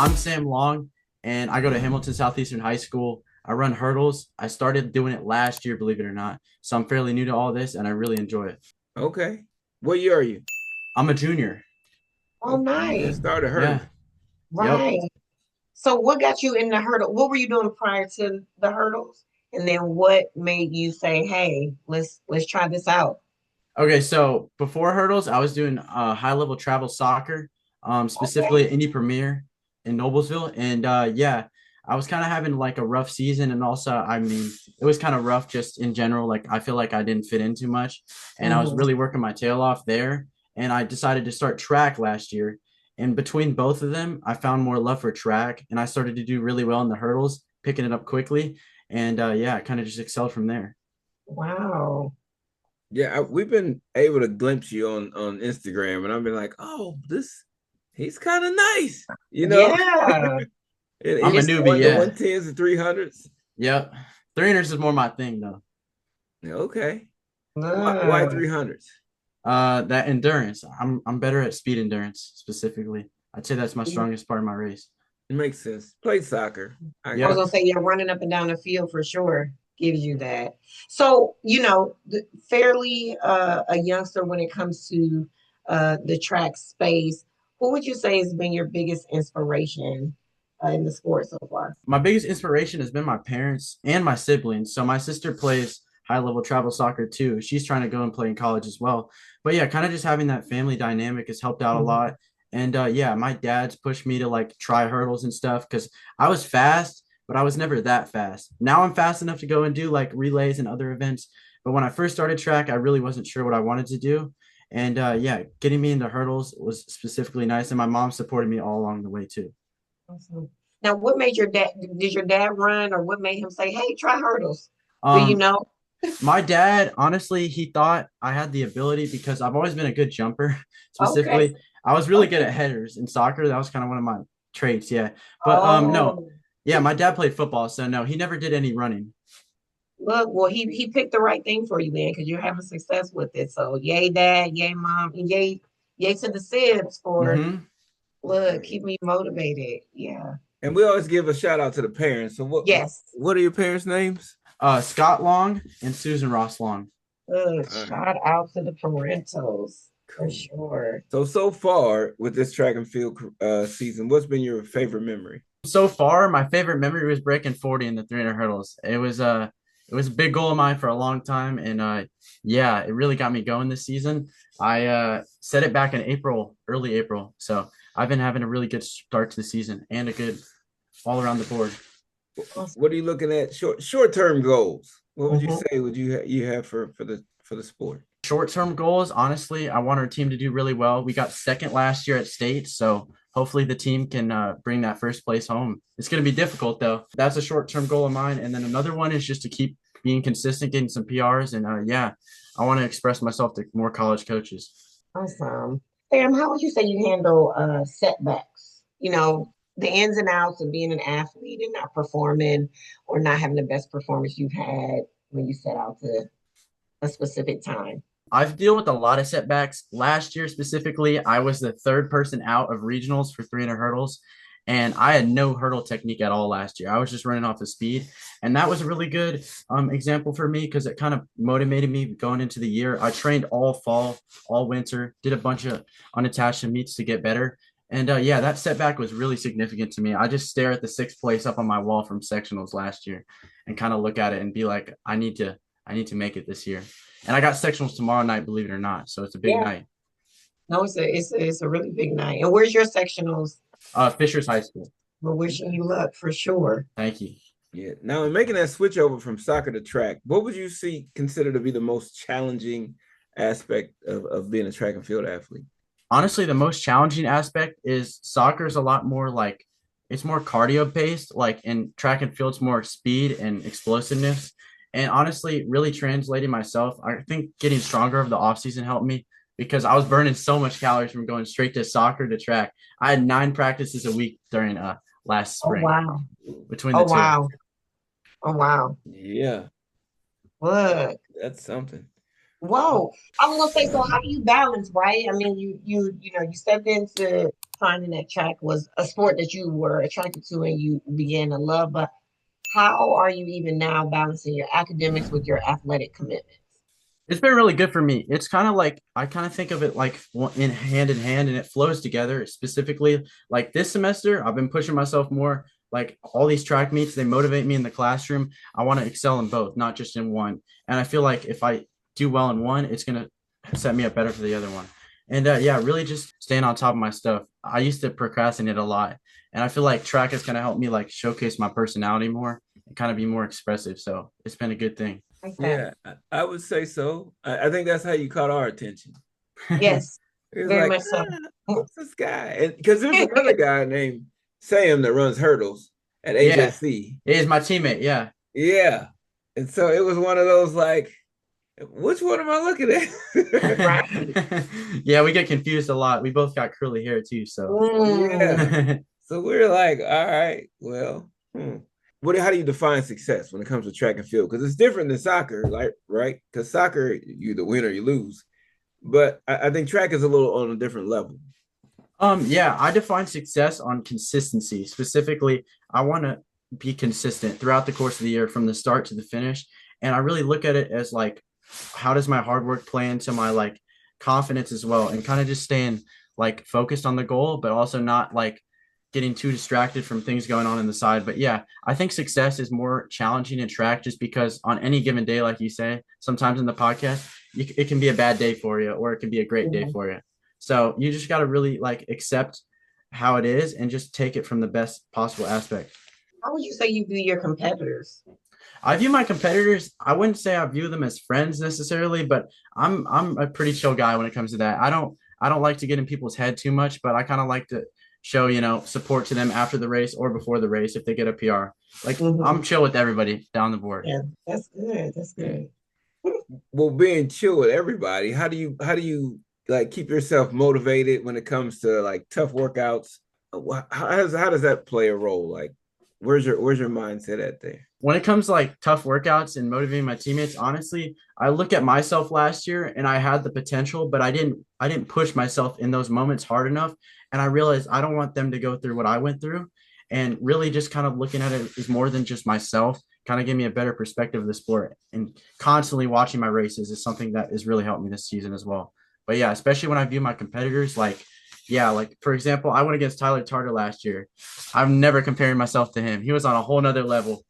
I'm Sam Long, and I go to Hamilton Southeastern High School. I run hurdles. I started doing it last year, believe it or not. So I'm fairly new to all this, and I really enjoy it. Okay. What year are you? I'm a junior. Oh, Okay, you just nice. started Yeah. hurdling. Yep. Right. So what got you in the hurdle? What were you doing prior to the hurdles? And then what made you say, "Hey, let's try this out"? Okay. So before hurdles, I was doing high level travel soccer, Okay. specifically at Indy Premier in Noblesville, and yeah, I was kind of having like a rough season, and also, I mean, it was kind of rough just in general. Like I feel like I didn't fit in too much, and I was Hmm. really working my tail off there. And I decided to start track last year. And between both of them, I found more love for track, and I started to do really well in the hurdles, picking it up quickly, and yeah, I kind of just excelled from there. Wow. Yeah, we've been able to glimpse you on Instagram, and I've been like, oh, he's kind of nice, you know. Yeah. And I'm a even newbie, going to yeah. 110s and 300s. Yep. 300s is more my thing though. Okay. Why Ah. 300s? That endurance. I'm better at speed endurance specifically. I'd say that's my strongest part of my race. It makes sense. Played soccer. I I was Yep. gonna say, yeah, running up and down the field for sure gives you that. So, fairly a youngster when it comes to the track space, who would you say has been your biggest inspiration in the sport so far? My biggest inspiration has been my parents and my siblings. So my sister plays high level travel soccer too. She's trying to go and play in college as well. But yeah, kind of just having that family dynamic has helped out a Mhm. lot. And yeah, my dad's pushed me to like try hurdles and stuff because I was fast, but I was never that fast. Now I'm fast enough to go and do like relays and other events. But when I first started track, I really wasn't sure what I wanted to do. And yeah, getting me into hurdles was specifically nice. And my mom supported me all along the way too. Awesome. Now, what made your dad, did your dad run or what made him say, "Hey, try hurdles"? Do you Um, know? My dad, honestly, he thought I had the ability because I've always been a good jumper. Okay. Specifically, I was really good Okay. at headers in soccer. That was kind of one of my traits, yeah. But no, Oh, yeah, my dad played football, so no, he never did any running. look, well, he picked the right thing for you then, because you're having success with it. So, yay, dad, yay, mom, and yay to the Sibs for Mm-hmm. look, keep me motivated. Yeah. And we always give a shout out to the parents. So Yes. what are your parents' names? Scott Long and Susan Ross Long. All right. Shout out to the parentals for Cool. sure. So far with this track and field season, what's been your favorite memory? So far, my favorite memory was breaking 40 in the 300 hurdles. It was a big goal of mine for a long time, and yeah, it really got me going this season. I set it back in April, early April, so I've been having a really good start to the season and a good all around the board. What are you looking at? Short term goals. What would you Awesome. say would you have for the sport? Short-term goals, honestly, I want our team to do really well. We got second last year at state, so hopefully the team can bring that first place home. It's going to be difficult though. That's a short-term goal of mine, and then another one is just to keep being consistent, getting some PRs, and yeah, I want to express myself to more college coaches. Awesome. Sam, how would you say you handle setbacks? The ins and outs of being an athlete and not performing or not having the best performance you've had when you set out to a specific time. I've dealt with a lot of setbacks. Last year specifically, I was the third person out of regionals for 300 hurdles, and I had no hurdle technique at all last year. I was just running off of speed, and that was a really good example for me because it kind of motivated me going into the year. I trained all fall, all winter, did a bunch of unattached meets to get better. And yeah, that setback was really significant to me. I just stare at the sixth place up on my wall from sectionals last year and kind of look at it and be like, I need to make it this year. And I got sectionals tomorrow night, believe it or not. So it's a big Yeah. night. No, it's a really big night. And where's your sectionals? Fishers High School. We're wishing you luck for sure. Thank you. Yeah. Now, in making that switch over from soccer to track, what would you see consider to be the most challenging aspect of being a track and field athlete? Honestly, the most challenging aspect is soccer is a lot more like it's more cardio based, like in track and field, it's more speed and explosiveness. And honestly, really translating myself, I think getting stronger over the offseason helped me because I was burning so much calories from going straight to soccer to track. I had 9 practices a week during last Oh spring wow. between the Oh two. wow. Oh wow. Yeah, that, Look. that's something. Whoa. I was gonna say, so how do you balance, right? I mean, you stepped into finding that track was a sport that you were attracted to and you began to love, but how are you even now balancing your academics with your athletic commitments? It's been really good for me. It's kind of like I kind of think of it like in hand and it flows together. Specifically, like this semester, I've been pushing myself more. Like all these track meets, they motivate me in the classroom. I want to excel in both, not just in one. And I feel like if I do well in one, it's gonna set me up better for the other one. And yeah, really just staying on top of my stuff. I used to procrastinate a lot, and I feel like track has kind of helped me like showcase my personality more and kind of be more expressive. So it's been a good thing. Like that. Yeah, I would say so. I think that's how you caught our attention. Yes, It was very like, much so. what's this guy? And because there's another guy named Sam that runs hurdles at Yeah, HSC. he is my teammate. Yeah. Yeah. And so it was one of those like, which one am I looking at? Right. Yeah, we get confused a lot. We both got curly hair too, so Yeah. Mm. So we're like, all right, well, how do you define success when it comes to track and field? Because it's different than soccer, like, right? Because soccer, you either win or you lose. But I think track is a little on a different level. Yeah, I define success on consistency. Specifically, I want to be consistent throughout the course of the year from the start to the finish. And I really look at it as like, how does my hard work play into my like confidence as well? And kind of just staying like focused on the goal, but also not like getting too distracted from things going on in the side. But yeah, I think success is more challenging in track just because on any given day, like you say, sometimes in the podcast, it can be a bad day for you or it can be a great day Mhm. for you. So you just got to really like accept how it is and just take it from the best possible aspect. How would you say you view your competitors? I view my competitors, I wouldn't say I view them as friends necessarily, but I'm a pretty chill guy when it comes to that. I don't like to get in people's head too much, but I kind of like to show, support to them after the race or before the race if they get a PR. Like I'm Mhm. chill with everybody down the board. Yeah, that's good. That's good. Well, being chill with everybody, how do you like keep yourself motivated when it comes to like tough workouts? How does that play a role? Like, where's your mindset at there? When it comes to like tough workouts and motivating my teammates, honestly, I look at myself last year and I had the potential, but I didn't push myself in those moments hard enough. And I realized I don't want them to go through what I went through. And really just kind of looking at it is more than just myself, kind of give me a better perspective of the sport. And constantly watching my races is something that has really helped me this season as well. But yeah, especially when I view my competitors, like, yeah, like for example, I went against Tyler Tarter last year. I'm never comparing myself to him. He was on a whole nother level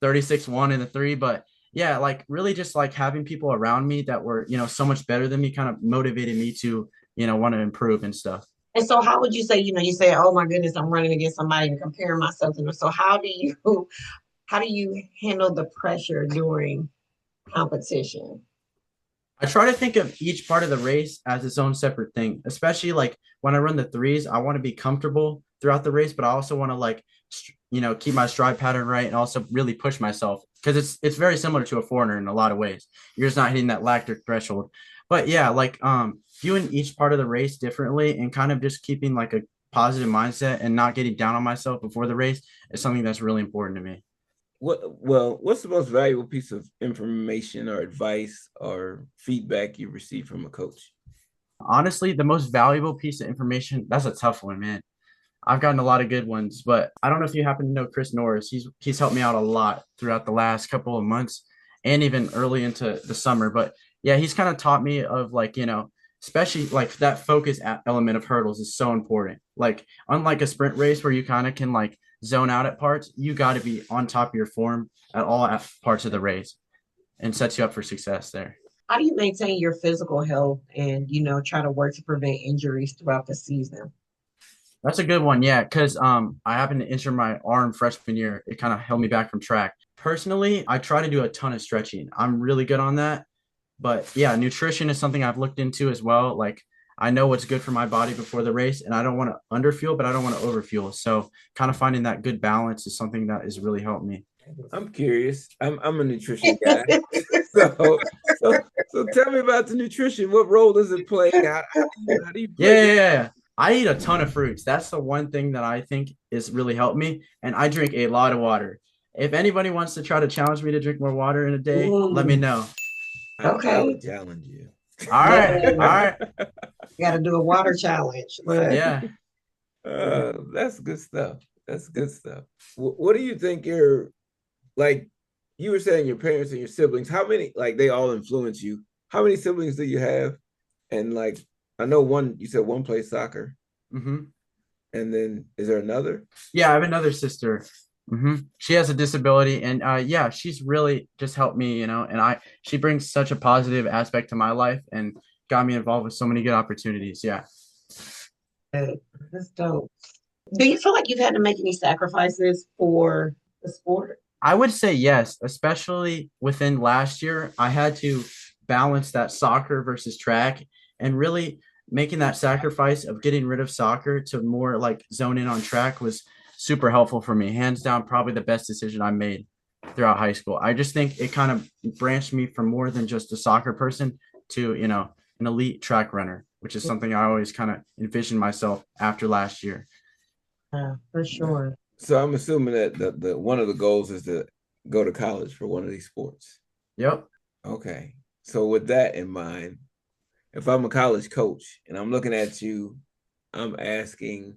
36-1 in the three. But yeah, like really just like having people around me that were, so much better than me kind of motivated me to, want to improve and stuff. And so, how would you say, you say, "Oh my goodness, I'm running against somebody and comparing myself to them." So, how do you handle the pressure during competition? I try to think of each part of the race as its own separate thing, especially like when I run the threes, I want to be comfortable throughout the race, but I also want to like, keep my stride pattern right and also really push myself because it's very similar to a foreigner in a lot of ways. You're just not hitting that lactic threshold. But yeah, like viewing each part of the race differently and kind of just keeping like a positive mindset and not getting down on myself before the race is something that's really important to me. What's the most valuable piece of information or advice or feedback you received from a coach? Honestly, the most valuable piece of information, that's a tough one, man. I've gotten a lot of good ones, but I don't know if you happen to know Chris Norris. He's helped me out a lot throughout the last couple of months and even early into the summer. But yeah, he's kind of taught me of like, especially like that focus element of hurdles is so important. Like unlike a sprint race where you kind of can like zone out at parts, you got to be on top of your form at all parts of the race and sets you up for success there. How do you maintain your physical health and, try to work to prevent injuries throughout the season? That's a good one. Yeah, because I happened to injure my arm freshman year. It kind of held me back from track. Personally, I try to do a ton of stretching. I'm really good on that. But yeah, nutrition is something I've looked into as well. Like I know what's good for my body before the race, and I don't want to underfuel, but I don't want to overfuel. So kind of finding that good balance is something that has really helped me. I'm curious. I'm a nutrition guy. So so tell me about the nutrition. What role does it play? How do you Yeah, play? yeah, yeah. I eat a ton of fruits. That's the one thing that I think is really helped me. And I drink a lot of water. If anybody wants to try to challenge me to drink more water in a day, let me Mm. know. I Okay. would challenge you. All right. All Yeah. right. You got to do a water challenge. Look. Yeah. That's good stuff. That's good stuff. What do you think your like you were saying your parents and your siblings, how many like they all influence you? How many siblings do you have? And like I know one you said one plays soccer, Hmm. and then is there another? Yeah, I have another sister. She has a disability, and yeah, she's really just helped me, and she brings such a positive aspect to my life and got me involved with so many good opportunities. Yeah. That's dope. Do you feel like you've had to make any sacrifices for the sport? I would say yes, especially within last year. I had to balance that soccer versus track and really making that sacrifice of getting rid of soccer to more like zone in on track was super helpful for me. Hands down, probably the best decision I made throughout high school. I just think it kind of branched me from more than just a soccer person to, an elite track runner, which is something I always kind of envisioned myself after last year. Yeah, for sure. So I'm assuming that the one of the goals is to go to college for one of these sports. Yep. Okay. So with that in mind, if I'm a college coach and I'm looking at you, I'm asking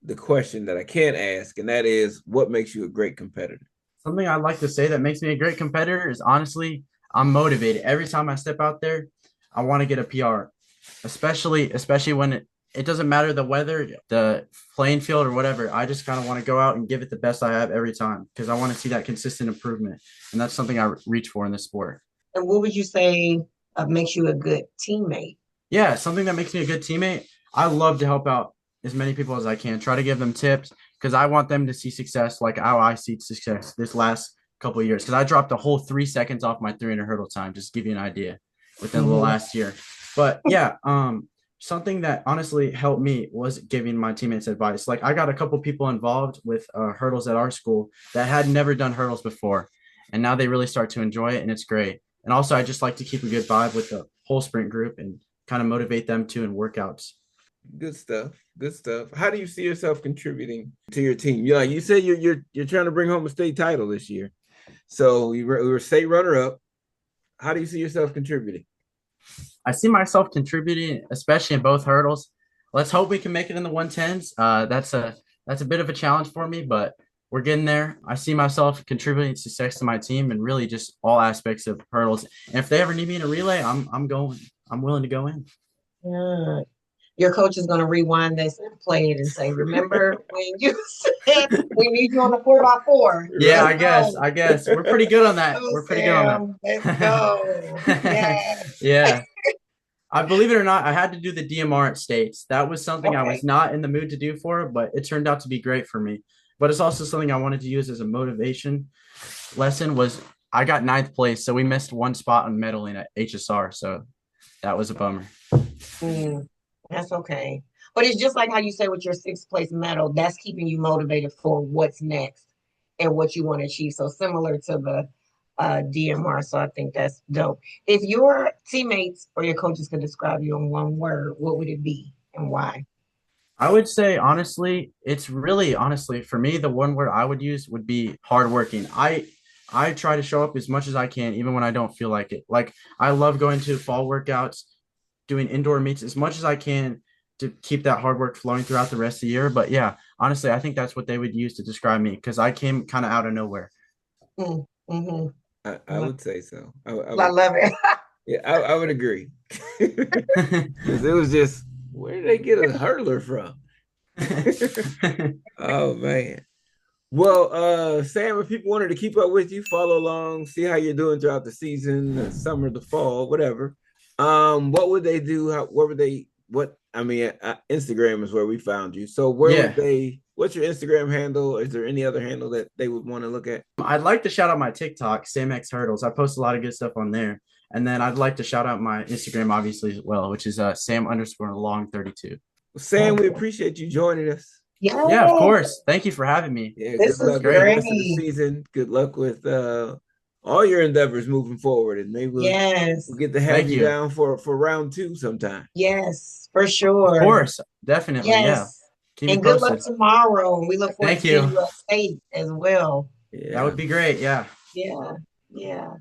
the question that I can't ask, and that is what makes you a great competitor? Something I'd like to say that makes me a great competitor is honestly, I'm motivated. Every time I step out there, I want to get a PR, especially when it doesn't matter the weather, the playing field or whatever. I just kind of want to go out and give it the best I have every time because I want to see that consistent improvement. And that's something I reach for in this sport. And what would you say makes you a good teammate? Yeah, something that makes me a good teammate. I love to help out as many people as I can, try to give them tips because I want them to see success like how I see success this last couple of years. Because I dropped a whole 3 seconds off my 300 hurdle time, just to give you an idea within the last year. But yeah, something that honestly helped me was giving my teammates advice. Like I got a couple people involved with hurdles at our school that had never done hurdles before, and now they really start to enjoy it, and it's great. And also, I just like to keep a good vibe with the whole sprint group and kind of motivate them too in workouts. Good stuff. Good stuff. How do you see yourself contributing to your team? Yeah, you said you're trying to bring home a state title this year. So we were state runner up. How do you see yourself contributing? I see myself contributing, especially in both hurdles. Let's hope we can make it in the 110s. That's a bit of a challenge for me, but we're getting there. I see myself contributing success to my team and really just all aspects of hurdles. And if they ever need me in a relay, I'm going. I'm willing to go in. Yeah. Your coach is going to rewind this and play it and say, "Remember when you said we need you on the 4x4?" Yeah, Let's I guess we're pretty good on that. go, We're pretty good on Sam. Let's go. that. Yes. Yeah. I believe it or not, I had to do the DMR at States. That was something I Okay. was not in the mood to do for, but it turned out to be great for me. But it's also something I wanted to use as a motivation lesson was I got ninth place, so we missed one spot on medaling at HSR. So that was a bummer. Mm, that's okay. But it's just like how you say with your sixth place medal, that's keeping you motivated for what's next and what you want to achieve. So similar to the DMR. So I think that's dope. If your teammates or your coaches could describe you in one word, what would it be and why? I would say honestly, it's really honestly for me, the one word I would use would be hardworking. I try to show up as much as I can, even when I don't feel like it. Like I love going to fall workouts, doing indoor meets as much as I can to keep that hard work flowing throughout the rest of the year. But yeah, honestly, I think that's what they would use to describe me because I came kind of out of nowhere. Mm, hmm I would say so. I I would, love it. yeah, I would agree. Because it was just, where did they get a hurdler from? Oh man. Well, Sam, if people wanted to keep up with you, follow along, see how you're doing throughout the season, the summer, the fall, whatever. What would they do? What would they? What I mean, Instagram is where we found you. So where Yeah. would they? What's your Instagram handle? Is there any other handle that they would want to look at? I'd like to shout out my TikTok, Sam X Hurdles. I post a lot of good stuff on there. And then I'd like to shout out my Instagram, obviously, as well, which is Sam underscore long 32. Sam, we appreciate you joining us. Yeah, of Yeah, course. Thank you for having me. Yeah, this good is luck with the great. rest of the great. season. Good luck with all your endeavors moving forward, and maybe Yes, we'll get to have Thank you you. down for round 2 sometime. yes, for Of sure. course. Definitely. Yeah. Yes. Keep me And good luck posted. tomorrow. And we look forward Thank to seeing you. you at state as well. That would be great. Yeah. Yeah, yeah.